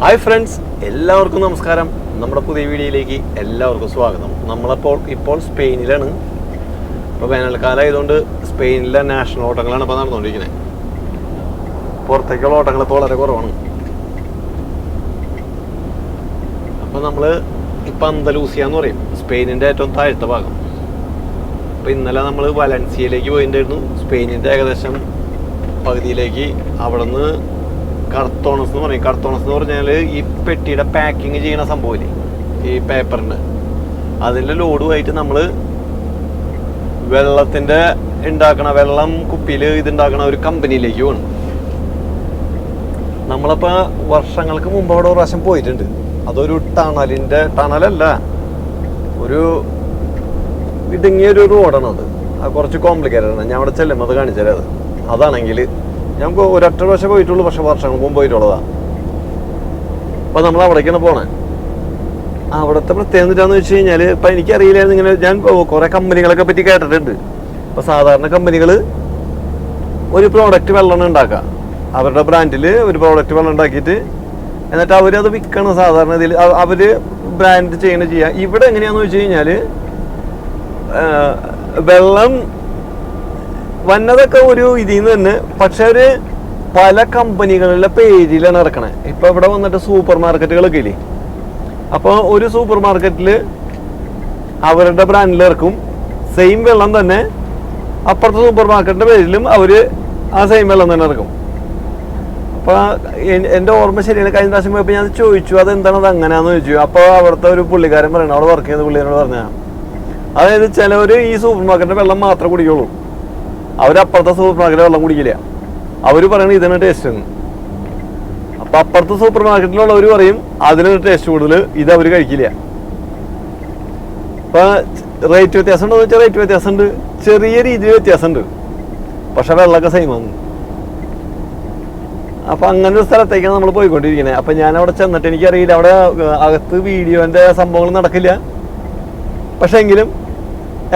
Hi friends, എല്ലാവർക്കും നമസ്കാരം. നമ്മുടെ പുതിയ വീഡിയോയിലേക്ക് എല്ലാവർക്കും സ്വാഗതം. ഇപ്പോൾ സ്പെയിനിലാണ്. ഇപ്പോൾ വേനൽക്കാലം ആയതുകൊണ്ട് സ്പെയിനിലെ നാഷണൽ ഓട്ടങ്ങളാണ് ഇപ്പോൾ നടന്നുകൊണ്ടിരിക്കുന്നത്. പുറത്തേക്കുള്ള ഓട്ടങ്ങൾ ഇപ്പോൾ വളരെ കുറവാണ്. അപ്പോൾ നമ്മൾ ഇപ്പോൾ അന്തലൂസിയ എന്ന് പറയും, സ്പെയിനിൻ്റെ ഏറ്റവും താഴത്തെ ഭാഗം. അപ്പോൾ ഇന്നലെ നമ്മൾ വലൻസിയയിലേക്ക് പോയിട്ടുണ്ടായിരുന്നു. സ്പെയിനിൻ്റെ ഏകദേശം പകുതിയിലേക്ക്. അവിടെ നിന്ന് കർത്തോണസ് എന്ന് പറയും. കർത്തോണസ് എന്ന് പറഞ്ഞാൽ ഈ പെട്ടിയുടെ പാക്കിങ് ചെയ്യണ സംഭവമില്ലേ, ഈ പേപ്പറിൻ്റെ, അതിൻ്റെ ലോഡുമായിട്ട് നമ്മൾ വെള്ളത്തിൻ്റെ വെള്ളം കുപ്പിയിൽ ഇതുണ്ടാക്കണ ഒരു കമ്പനിയിലേക്ക് പോകണം. നമ്മളപ്പോൾ വർഷങ്ങൾക്ക് മുമ്പ് അവിടെ ഒരു പ്രാവശ്യം പോയിട്ടുണ്ട്. അതൊരു ടണലല്ല, ഒരു ഇടുങ്ങിയൊരു റോഡാണ്. അത് കുറച്ച് കോംപ്ലിക്കേറ്റഡ് ആണ്. ഞാൻ അവിടെ ചെല്ലുമ്പോൾ അത് കാണിച്ചാൽ അതാണെങ്കിൽ ഞങ്ങൾക്ക് ഒരൊറ്റ പ്രാവശ്യം പോയിട്ടുള്ളൂ, പക്ഷെ വർഷങ്ങൾ മുമ്പ് പോയിട്ടുള്ളതാണ്. അപ്പോൾ നമ്മൾ അവിടേക്കാണ് പോണേ. അവിടുത്തെ പ്രത്യേകത എന്താണെന്ന് വെച്ച് കഴിഞ്ഞാൽ, ഇപ്പം എനിക്കറിയില്ലായിരുന്നു ഇങ്ങനെ. ഞാൻ കുറേ കമ്പനികളൊക്കെ പറ്റി കേട്ടിട്ടുണ്ട്. അപ്പോൾ സാധാരണ കമ്പനികൾ ഒരു പ്രോഡക്റ്റ് വെള്ളം ഉണ്ടാക്കുക, അവരുടെ ബ്രാൻഡിൽ ഒരു പ്രോഡക്റ്റ് വെള്ളം ഉണ്ടാക്കിയിട്ട് എന്നിട്ട് അവരത് വിൽക്കണം. സാധാരണ ഇതിൽ അവർ ബ്രാൻഡ് ചെയ്യുക. ഇവിടെ എങ്ങനെയാണെന്ന് വെച്ച് കഴിഞ്ഞാൽ, വെള്ളം വന്നതൊക്കെ ഒരു ഇതിൽ നിന്ന് തന്നെ, പക്ഷെ ഒരു പല കമ്പനികളുടെ പേജിലാണ് ഇറക്കണേ. ഇപ്പം ഇവിടെ വന്നിട്ട് സൂപ്പർ മാർക്കറ്റുകളൊക്കെ ഇല്ലേ, അപ്പോൾ ഒരു സൂപ്പർ മാർക്കറ്റിൽ അവരുടെ ബ്രാൻഡിൽ ഇറക്കും സെയിം വെള്ളം തന്നെ. അപ്പുറത്തെ സൂപ്പർ മാർക്കറ്റിൻ്റെ പേരിലും അവർ ആ സെയിം വെള്ളം തന്നെ ഇറക്കും. അപ്പോൾ എൻ്റെ ഓർമ്മ ശരിയാണ്. കഴിഞ്ഞ പ്രാവശ്യം പോയപ്പോൾ ഞാൻ ചോദിച്ചു അതെന്താണ് അത് അങ്ങനെയാണെന്ന് ചോദിച്ചു. അപ്പോൾ അവിടുത്തെ ഒരു പുള്ളിക്കാരൻ പറയണം, അവിടെ വർക്ക് ചെയ്യുന്ന പുള്ളിക്കാരോട് പറഞ്ഞാൽ, അതായത് ചിലവർ ഈ സൂപ്പർ മാർക്കറ്റിൻ്റെ വെള്ളം മാത്രമേ കുടിക്കുള്ളൂ, അവരപ്പുറത്തെ സൂപ്പർ മാർക്കറ്റിൽ വെള്ളം കുടിക്കില്ല. അവർ പറയണത് ഇതിന് ടേസ്റ്റ് എന്ന്. അപ്പം അപ്പുറത്തെ സൂപ്പർ മാർക്കറ്റിലുള്ളവർ പറയും അതിനൊരു ടേസ്റ്റ് കൂടുതൽ, ഇത് അവർ കഴിക്കില്ല. അപ്പം റേറ്റ് വ്യത്യാസം ഉണ്ടോ എന്ന് വെച്ചാൽ റേറ്റ് വ്യത്യാസമുണ്ട്, ചെറിയ രീതിയിൽ വ്യത്യാസമുണ്ട്, പക്ഷെ വെള്ളമൊക്കെ സെയിമാണ്. അപ്പം അങ്ങനെ ഒരു സ്ഥലത്തേക്കാണ് നമ്മൾ പോയിക്കൊണ്ടിരിക്കുന്നത്. അപ്പം ഞാൻ അവിടെ ചെന്നിട്ട് എനിക്കറിയില്ല, അവിടെ അകത്ത് വീഡിയോൻ്റെ സംഭവങ്ങൾ നടക്കില്ല, പക്ഷെ എങ്കിലും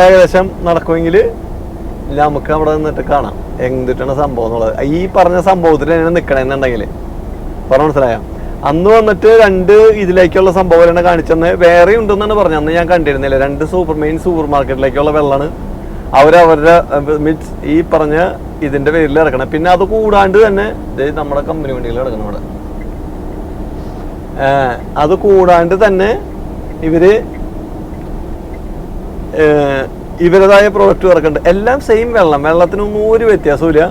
ഏകദേശം നടക്കുമെങ്കിൽ നമുക്ക് അവിടെ നിന്നിട്ട് കാണാം എന്തിട്ടാണ് സംഭവം എന്നുള്ളത്. ഈ പറഞ്ഞ സംഭവത്തിൽ തന്നെ നിൽക്കണമെന്നുണ്ടെങ്കിൽ പറഞ്ഞ മനസ്സിലായോ. അന്ന് വന്നിട്ട് രണ്ട് ഇതിലേക്കുള്ള സംഭവം തന്നെ കാണിച്ചെന്ന് വേറെ ഉണ്ടെന്നാണ് പറഞ്ഞത്. അന്ന് ഞാൻ കണ്ടിരുന്നില്ല. രണ്ട് മെയിൻ സൂപ്പർ മാർക്കറ്റിലേക്കുള്ള വെള്ളമാണ് അവരവരുടെ മീൻസ് ഈ പറഞ്ഞ ഇതിൻ്റെ പേരിൽ ഇറക്കണം. പിന്നെ അത് കൂടാണ്ട് തന്നെ നമ്മുടെ കമ്പനി വണ്ടികൾ ഇറക്കണം അവിടെ. അത് കൂടാണ്ട് തന്നെ ഇവരതായ പ്രോഡക്റ്റ് ഇറക്കുന്നുണ്ട്. എല്ലാം സെയിം വെള്ളം, വെള്ളത്തിനൊന്നും ഒരു വ്യത്യാസമില്ല.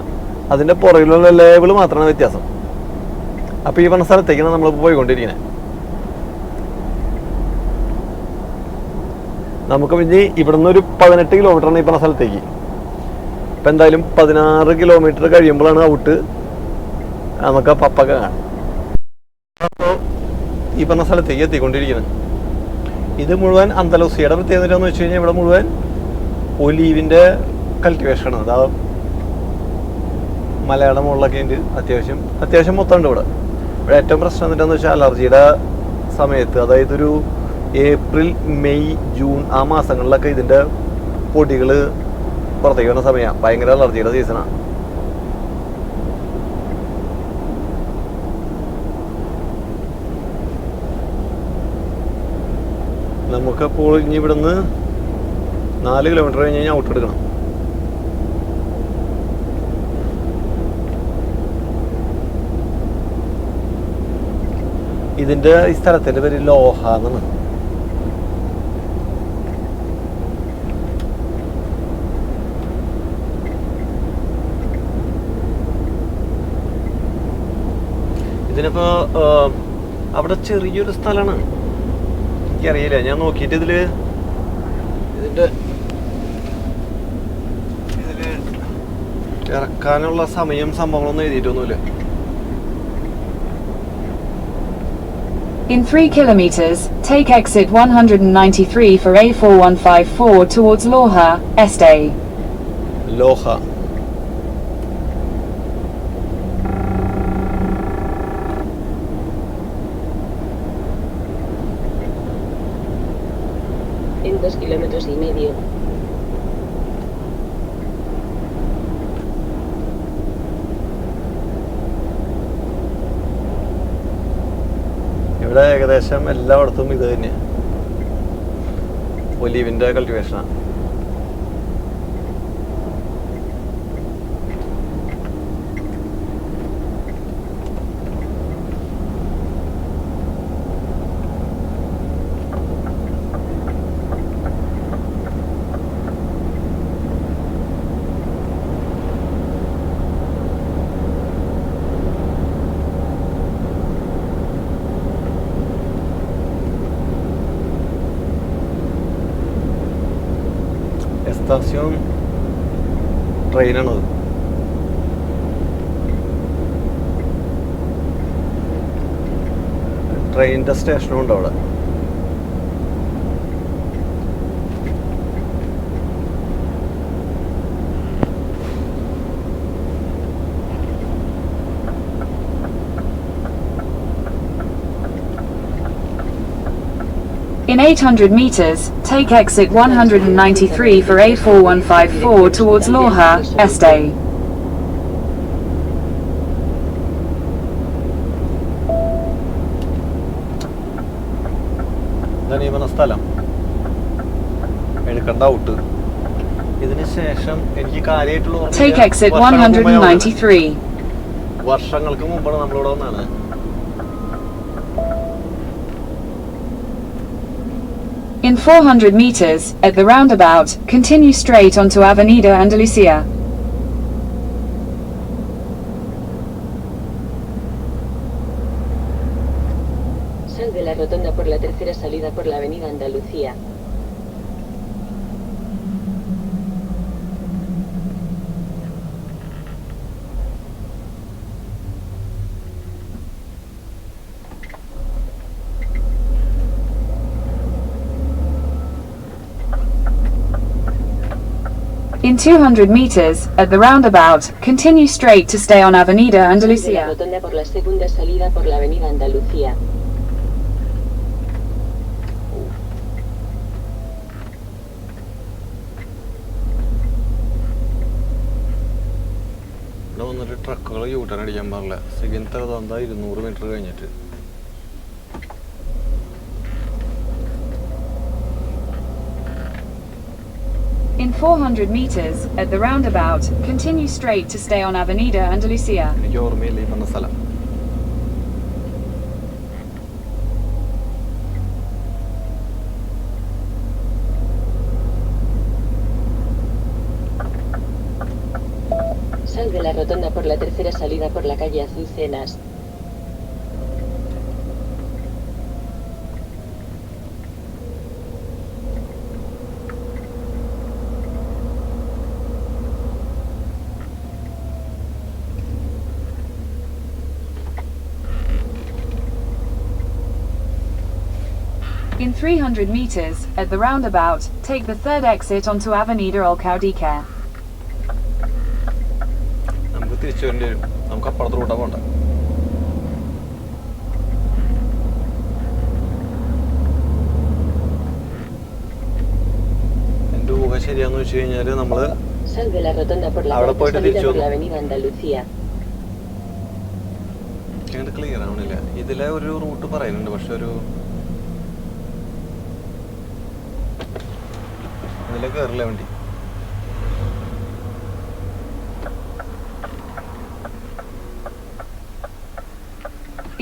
അതിൻ്റെ പുറകിലുള്ള ലേബിൾ മാത്രമാണ് വ്യത്യാസം. അപ്പോൾ ഈ പറഞ്ഞ സ്ഥലത്തേക്കാണ് നമ്മളിപ്പോൾ പോയിക്കൊണ്ടിരിക്കുന്നത്. നമുക്ക് പിന്നെ ഇവിടെ നിന്ന് ഒരു 18 കിലോമീറ്ററാണ് ഈ പറഞ്ഞ സ്ഥലത്തേക്ക്. ഇപ്പം എന്തായാലും 16 കിലോമീറ്റർ കഴിയുമ്പോഴാണ് ഔട്ട് നമുക്ക് പപ്പൊക്കെ കാണാം. അപ്പോൾ ഈ പറഞ്ഞ സ്ഥലത്തേക്ക് എത്തിക്കൊണ്ടിരിക്കുന്നത്. ഇത് മുഴുവൻ അന്തലൂസിയയുടെ പ്രത്യേകത എന്ന് വെച്ച് കഴിഞ്ഞാൽ ഇവിടെ മുഴുവൻ ഒലീവിൻ്റെ കൾട്ടിവേഷനാണ്. അതാ മലയാളം മുകളിലൊക്കെ ഉണ്ട്. അത്യാവശ്യം മൊത്തമുണ്ട് ഇവിടെ. ഇവിടെ ഏറ്റവും പ്രശ്നം എന്താണെന്ന് വെച്ചാൽ അലർജിയുടെ സമയത്ത്, അതായത് ഒരു ഏപ്രിൽ മെയ് ജൂൺ ആ മാസങ്ങളിലൊക്കെ ഇതിൻ്റെ പൊടികൾ പുറത്തേക്ക് വരുന്ന സമയമാണ്. ഭയങ്കര അലർജിയുടെ സീസണാണ്. നമുക്കപ്പോൾ ഇനി ഇവിടുന്ന് 4 കിലോമീറ്റർ കഴിഞ്ഞ് കഴിഞ്ഞാൽ ഔട്ട് എടുക്കണം. ഇതിൻ്റെ ഈ സ്ഥലത്തിൻ്റെ പേര് ലോഹ എന്നാണ്. ഇതിനിപ്പോൾ അവിടെ ചെറിയൊരു സ്ഥലമാണ്, എനിക്കറിയില്ല, ഞാൻ നോക്കിയിട്ട് ഇതിൻ്റെ ഇറക്കാനുള്ള സമയം സംഭവങ്ങളൊന്നും എഴുതിയിട്ടൊന്നുമില്ല. In 3 kilometers, take exit 193 for A4154 towards Loja, Este. Loja. En 2,5 kilómetros. ഇവിടെ ഏകദേശം എല്ലായിടത്തും ഇത് തന്നെയാണ്, ഒലീവിൻ്റെ കൾട്ടിവേഷനാണ്. എസ്താസ്യോൺ ട്രെയിനാണത്. ട്രെയിനിൻ്റെ സ്റ്റേഷനും ഉണ്ട് അവിടെ. In 800 meters, take exit 193 for A4154 towards Loja, Este. ഇതാണ് ഈ പറഞ്ഞ സ്ഥലം, എടുക്കേണ്ട ഔട്ട്. ഇതിന് ശേഷം എനിക്ക് കാര്യമായിട്ടുള്ള Take exit 193. വർഷങ്ങൾക്ക് മുമ്പാണ് നമ്മളിവിടെ വന്നാണ്. In 400 meters, at the roundabout, continue straight onto Avenida Andalucía. Sal de la rotonda por la tercera salida por la avenida Andalucía. In 200 meters, at the roundabout, continue straight to stay on Avenida Sal de la Andalucía. rotonda por la segunda salida por la avenida Andalucía. ഇവിടെ വന്നിട്ട് ട്രക്കുകൾ U-turn അടിക്കാൻ പാടില്ല. സിഗിൻതർ തന്താ 200 metre കഴിഞ്ഞിട്ട്. In 400 meters, at the roundabout, continue straight to stay on Avenida Andalucía. എനിക്ക് ഓർമ്മയില്ല ഈ പറഞ്ഞ സ്ഥലം. Sal de la rotonda por la tercera salida por la calle Azucenas. In 300 meters, at the roundabout, take the third exit onto Avenida Alcaudique. നമുക്ക് തിരിച്ചു വരേണ്ടി വരും. നമുക്ക് അപ്പുറത്ത് റൂട്ടാ പോണ്ട. എൻ്റെ ഊഹ ശരിയാന്ന് വെച്ച് കഴിഞ്ഞാല് നമ്മള് Sal de la rotonda por la Ahora cuarta puedes salida decir por yo. la avenida Andalucía. അങ്ങോട്ട് ക്ലിയർ ആവണില്ല. ഇതിലെ ഒരു റൂട്ട് പറയുന്നുണ്ട്, പക്ഷെ ഒരു ഇതിലെ കയറില്ല വണ്ടി.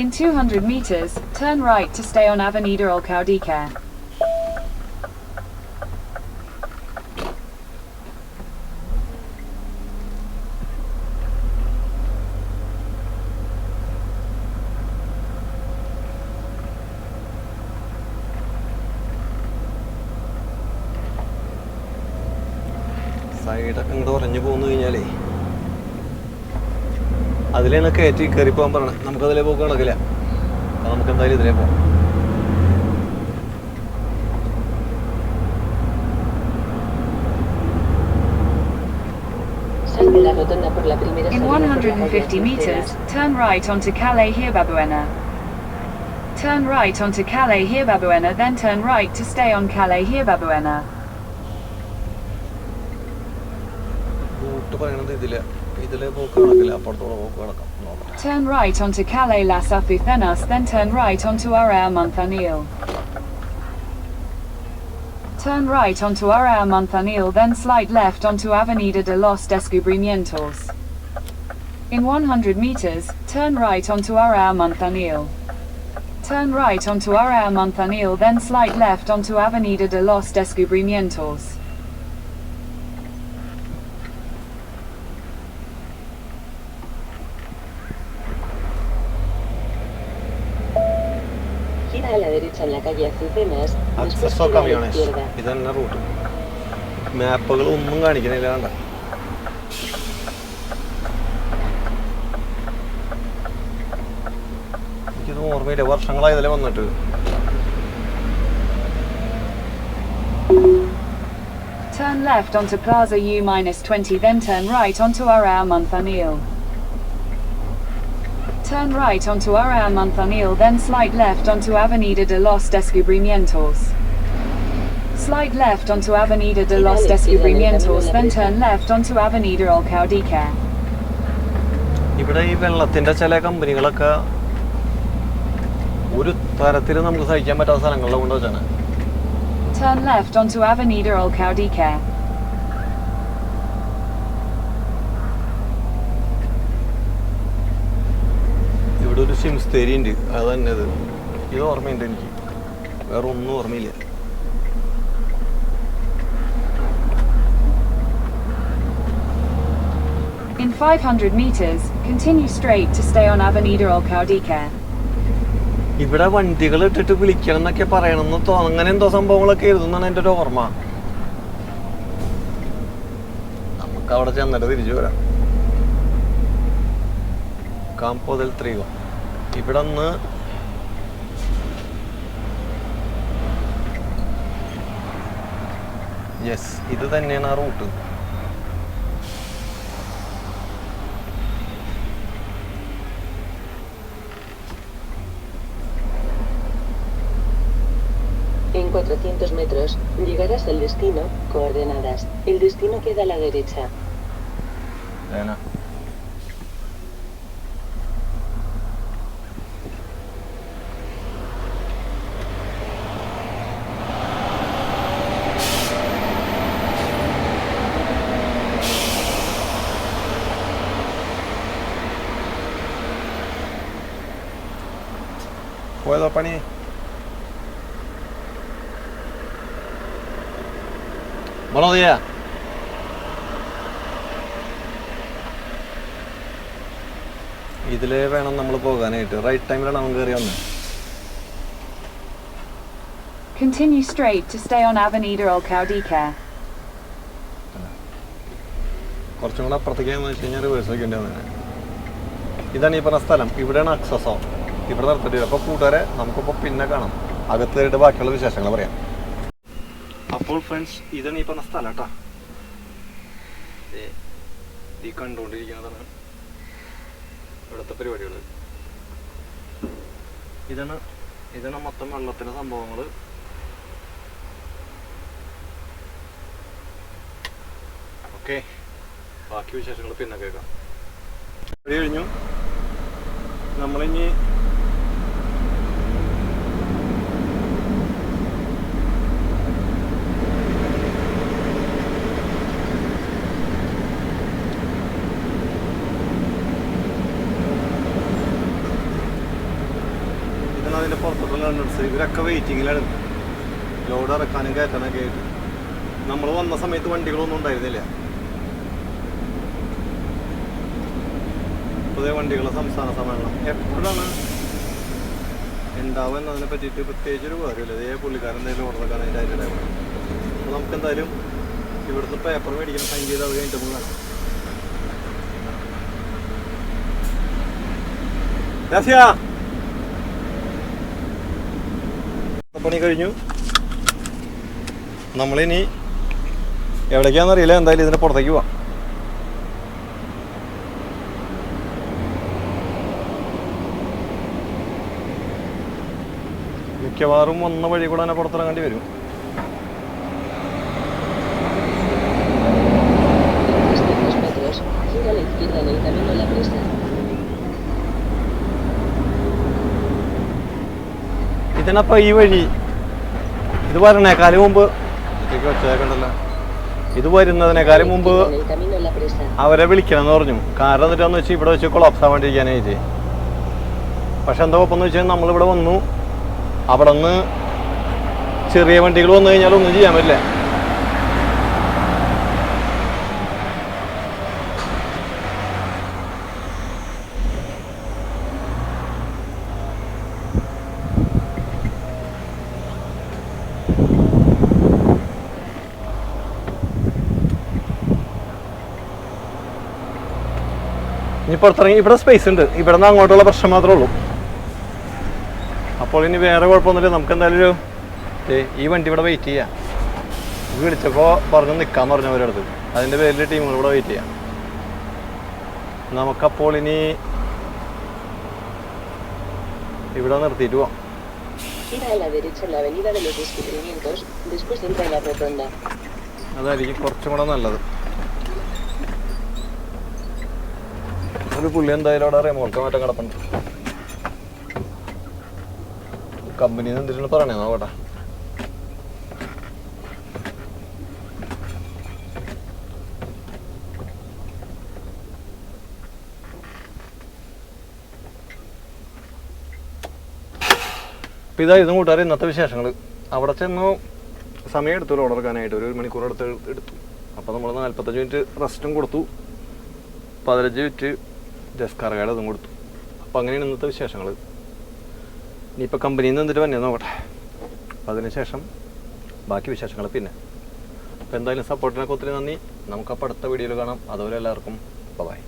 In 200 meters, turn right to stay on Avenida Alcaudique. സൈഡൊക്കെ ഇങ്ങോട്ട് ഉറഞ്ഞു പോന്നു കഴിഞ്ഞാലേ അതിലാണ് കയറ്റി കയറി പോകാൻ പറയണത്. നമുക്കതിലേ പോക്ക് നടക്കില്ല. അപ്പം നമുക്ക് എന്തായാലും ഇതിലേ പോകാം. Sal de la rotonda por la primera In salida por la 150 calle meters, Azucenas. turn right onto Calle Hirbabuena. Turn right onto Calle Hirbabuena, then turn right to stay on Calle Hirbabuena. Route പറയണത് ഇതില് ഇതിലെ പോക്ക് കണക്കില്ല, അപ്പുറത്തോടെ പോക്ക് കണക്കാം. നോക്കാം. Turn right onto Calais Las Azucenas, then turn right onto Arau Montanil. Turn right onto Arau Montanil, then slide left onto Avenida de los Descubrimientos. In 100 meters, turn right onto Arau Montanil. Turn right onto Arau Montanil, then slide left onto Avenida de los Descubrimientos. Gira a la derecha en la calle Azucenas, después Acceso a gira a la camiones. izquierda. ഇത് തന്നെ root. മാപ്പുകൾ ഒന്നും കാണിക്കണില്ല, കണ്ട. എനിക്കിത് ഓർമ്മയില്ല, വർഷങ്ങളായി ഇതിലെ വന്നിട്ട്. Turn left onto Plaza U-20, then turn right onto Arau Montanil. Turn right onto Arau Montanil, then slide left onto Avenida de los Descubrimientos. Slide left onto Avenida de los Descubrimientos, then turn left onto Avenida Alcaudique. ഇവിടെ ഈ വെള്ളത്തിന്റെ ചില കമ്പനികളൊക്കെ ഒരു തരത്തിൽ നമുക്ക് സഹിക്കാൻ പറ്റാത്ത സ്ഥലങ്ങളിലെ കൊണ്ട് വെച്ചാണ്. Turn left onto Avenida Alcaudique. ഇവിടെ ഒരു സിംസ്തേരി ഉണ്ട്, അത് തന്നെ ഇത് ഓർമ്മയുണ്ട് എനിക്ക്, വേറെ ഒന്നും ഓർമ്മയില്ല. In 500 meters, continue straight to stay on Avenida Alcaudique. ഇവിടെ വണ്ടികൾ ഇട്ടിട്ട് വിളിക്കണം എന്നൊക്കെ പറയണമെന്ന് തോന്നുന്നു, അങ്ങനെ എന്തോ സംഭവങ്ങളൊക്കെ എഴുതുന്നാണ് എൻ്റെ ഒരു ഓർമ്മ. നമുക്ക് അവിടെ ചെന്നിട്ട് തിരിച്ചു വരാം. കാമ്പോ del Trigo. ഇവിടെ നിന്ന് യെസ്, ഇത് തന്നെയാണ് ആ root. En 400 metros, llegarás al destino. Coordenadas. El destino queda a la derecha. ഏനാ പോയതോ പണി? Buenos días. ഇതിലേ വേണം നമ്മൾ പോകാനായിട്ട്. റൈറ്റ് ടൈമിലാണ് നമ്മൾ കയറി വന്നത്. Continue straight to stay on Avenida Alcaudique. കുറച്ചും കൂടെ അപ്പുറത്തേക്കാന്ന് വെച്ച് കഴിഞ്ഞാൽ റിവേഴ്സ് വയ്ക്കേണ്ടി വന്നത്. ഇതാണ് ഈ പറഞ്ഞ സ്ഥലം, ഇവിടെയാണ് അക്സസോ. ഇവിടെ നിർത്തിട്ട് അപ്പോൾ കൂട്ടുകാരെ നമുക്കിപ്പോൾ പിന്നെ കാണാം, അകത്ത് കയറിയിട്ട് ബാക്കിയുള്ള വിശേഷങ്ങൾ പറയാം. അപ്പോൾ ഫ്രണ്ട്സ്, ഇതാണ് ഈ പറഞ്ഞ സ്ഥലം കേട്ടോ. ഈ കണ്ടുകൊണ്ടിരിക്കുന്നതാണ് ഇവിടുത്തെ പരിപാടികൾ. ഇതാണ് മൊത്തം വെള്ളത്തിൻ്റെ സംഭവങ്ങൾ. ഓക്കെ, ബാക്കി വിശേഷങ്ങൾ പിന്നെ കേൾക്കാം. കഴിഞ്ഞു. നമ്മളിനി ഇതിനതിൻ്റെ പുറത്തുള്ള റണ്ണേഴ്സ് ഇവരൊക്കെ വെയിറ്റിങ്ങിലാണ് ലോഡ് ഇറക്കാനും കയറ്റാനൊക്കെ ആയിട്ട്. നമ്മൾ വന്ന സമയത്ത് വണ്ടികളൊന്നും ഉണ്ടായിരുന്നില്ല. പുതിയ വണ്ടികളുടെ സംസ്ഥാന സമ്മേളനം എപ്പോഴാണ് ഉണ്ടാവുക എന്നതിനെ പറ്റിയിട്ട് പ്രത്യേകിച്ചൊരു കാര്യമില്ല. ഇതേ പുള്ളിക്കാരൻ എന്തെങ്കിലും ഓർഡർ വെക്കാൻ അതിൻ്റെ അതിൻ്റെ അപ്പോൾ നമുക്ക് എന്തായാലും ഇവിടുന്ന് പേപ്പർ മേടിക്കണം, സൈൻ ചെയ്ത് അത് കഴിഞ്ഞിട്ട് നമുക്ക് കാണാം. പണി കഴിഞ്ഞു. നമ്മളിനി എവിടേക്കാണെന്നറിയില്ല, എന്തായാലും ഇതിൻ്റെ പുറത്തേക്ക് പോവാം. മിക്കവാറും വന്ന വഴി കൂടെ തന്നെ പുറത്തിറങ്ങേണ്ടി വരും. Metros, gira a la izquierda ഇതിനപ്പോൾ ഈ വഴി ഇത് വരണേക്കാളും മുമ്പ് വെച്ചേക്കണ്ടല്ലോ, ഇത് വരുന്നതിനേക്കാളും മുമ്പ് En el camino a la presa. അവരെ വിളിക്കണം എന്ന് പറഞ്ഞു. കാരണം എന്നിട്ടാന്ന് വെച്ചാൽ ഇവിടെ വെച്ച് കൊളാപ്സ് ആവാണ്ടിരിക്കാനായിട്ട്. പക്ഷെ എന്താ കുഴപ്പമെന്ന് വെച്ചാൽ നമ്മളിവിടെ വന്നു, അവിടെ നിന്ന് ചെറിയ വണ്ടികൾ വന്നു കഴിഞ്ഞാൽ ഒന്നും ചെയ്യാൻ പറ്റില്ല. ഇനി പുറത്തിറങ്ങി ഇവിടെ സ്പേസ് ഉണ്ട്, ഇവിടെ നിന്ന് അങ്ങോട്ടുള്ള പ്രശ്നം മാത്രമേ ഉള്ളൂ. അപ്പോൾ ഇനി വേറെ കുഴപ്പമൊന്നുമില്ല. നമുക്ക് എന്തായാലും ഈ വണ്ടി ഇവിടെ വെയിറ്റ് ചെയ്യാം. ഇത് വിളിച്ചപ്പോൾ പറഞ്ഞു നിൽക്കാൻ പറഞ്ഞു അവരുടെ അടുത്ത്. അതിൻ്റെ പേരിൽ ടീമുകൾ ഇവിടെ വെയിറ്റ് ചെയ്യാം. നമുക്കപ്പോൾ ഇനി ഇവിടെ നിർത്തിയിട്ട് പോവാം. Gira a la derecha en la avenida de los Descubrimientos, después entra en la rotonda. അതായിരിക്കും കുറച്ചും കൂടെ നല്ലത്. ഒരു പുള്ളി എന്തായാലും അവിടെ റിമോട്ട് മാറ്റം കിടപ്പുണ്ട്. കമ്പനിയിൽ നിന്ന് എന്തിനാണ് പറയണേ നോക്കട്ടെ. അപ്പോൾ ഇതായിരുന്നു കൂട്ടുകാർ ഇന്നത്തെ വിശേഷങ്ങൾ. അവിടെ ചെന്നു സമയം എടുത്തു ഓർഡർ എടുക്കാനായിട്ട്, ഒരു മണിക്കൂർ എടുത്തു. അപ്പോൾ നമ്മൾ 45 മിനിറ്റ് റെസ്റ്റും കൊടുത്തു, 15 മിനിറ്റ് ജസ്കാർഗാഡ് അതും കൊടുത്തു. അപ്പോൾ അങ്ങനെയാണ് ഇന്നത്തെ വിശേഷങ്ങൾ. ഇനിയിപ്പോൾ കമ്പനിയിൽ നിന്ന് എന്നിട്ട് വന്നേ നോക്കട്ടെ, അപ്പോൾ അതിനുശേഷം ബാക്കി വിശേഷങ്ങൾ പിന്നെ. അപ്പോൾ എന്തായാലും സപ്പോർട്ടിനൊക്കെ ഒത്തിരി നന്ദി. നമുക്കപ്പോൾ അടുത്ത വീഡിയോയിൽ കാണാം. അതുപോലെ എല്ലാവർക്കും ബൈ.